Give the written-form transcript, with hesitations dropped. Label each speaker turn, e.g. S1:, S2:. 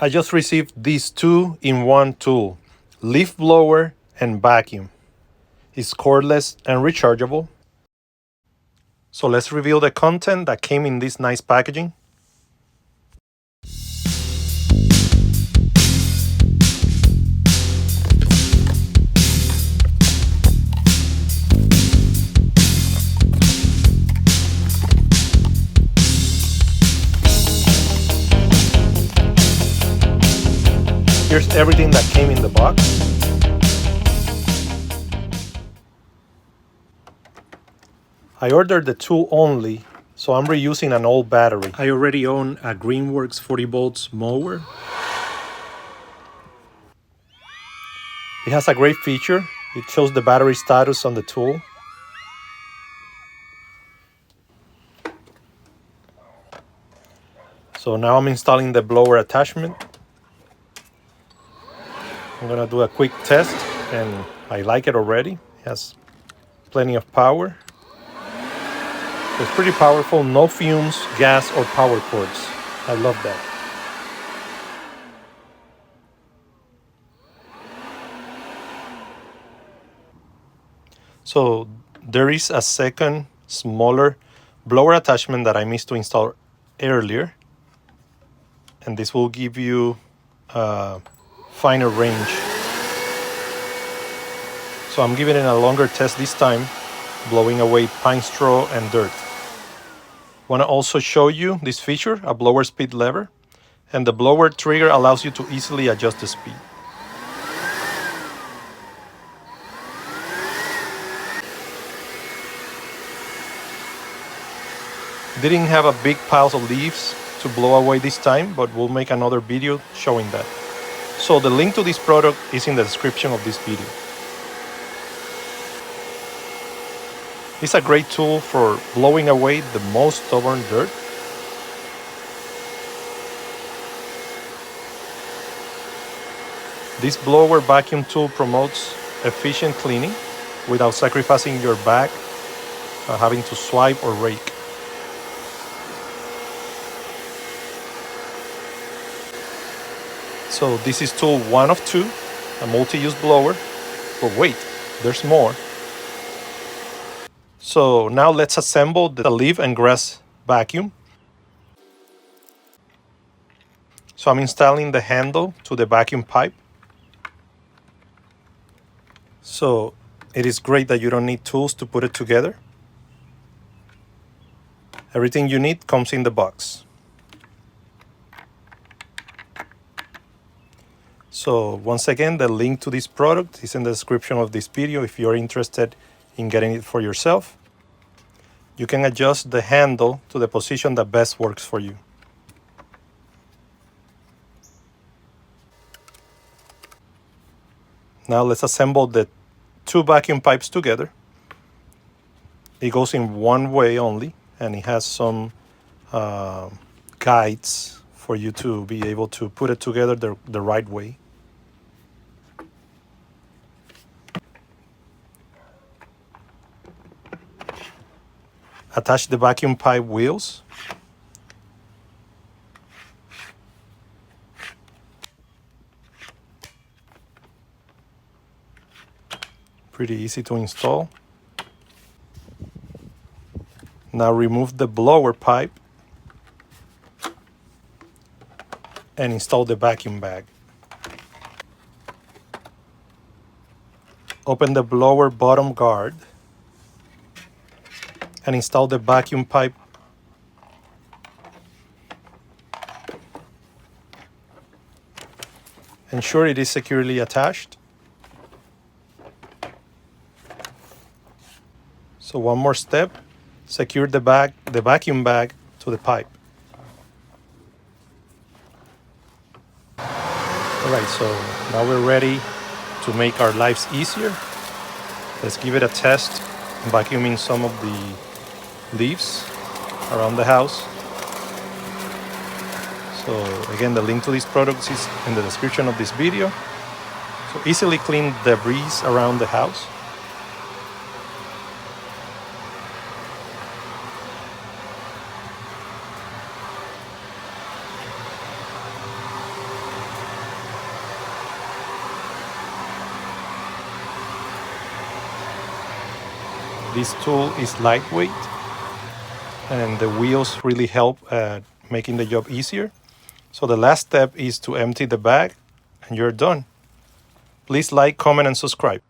S1: I just received these 2-in-1 tool, leaf blower and vacuum. It's cordless and rechargeable. So let's reveal the content that came in this nice packaging. Here's everything that came in the box. I ordered the tool only, so I'm reusing an old battery. I already own a Greenworks 40 volts mower. It has a great feature. It shows the battery status on the tool. So now I'm installing the blower attachment. I'm gonna do a quick test, and I like it already. It has plenty of power. It's pretty powerful, no fumes, gas, or power cords. I love that. So there is a second, smaller blower attachment that I missed to install earlier. And this will give you a finer range. So I'm giving it a longer test this time, blowing away pine straw and dirt. Want to also show you this feature, a blower speed lever, and the blower trigger allows you to easily adjust the speed. Didn't have a big pile of leaves to blow away this time, but we'll make another video showing that. So the link to this product is in the description of this video. It's a great tool for blowing away the most stubborn dirt. This blower vacuum tool promotes efficient cleaning without sacrificing your back, having to swipe or rake. So this is tool 1 of 2, a multi-use blower. But wait, there's more. So now let's assemble the leaf and grass vacuum. So I'm installing the handle to the vacuum pipe. So it is great that you don't need tools to put it together. Everything you need comes in the box. So once again, the link to this product is in the description of this video if you're interested in getting it for yourself. You can adjust the handle to the position that best works for you. Now let's assemble the 2 vacuum pipes together. It goes in one way only, and it has some guides for you to be able to put it together the right way. Attach the vacuum pipe wheels. Pretty easy to install. Now remove the blower pipe and install the vacuum bag. Open the blower bottom guard and install the vacuum pipe. Ensure it is securely attached. So one more step, secure the vacuum bag to the pipe. All right, so now we're ready to make our lives easier. Let's give it a test, vacuuming some of the leaves around the house. So again, the link to these products is in the description of this video. So easily clean debris around the house. This tool is lightweight and the wheels really help at making the job easier. So the last step is to empty the bag and you're done. Please like, comment, and subscribe.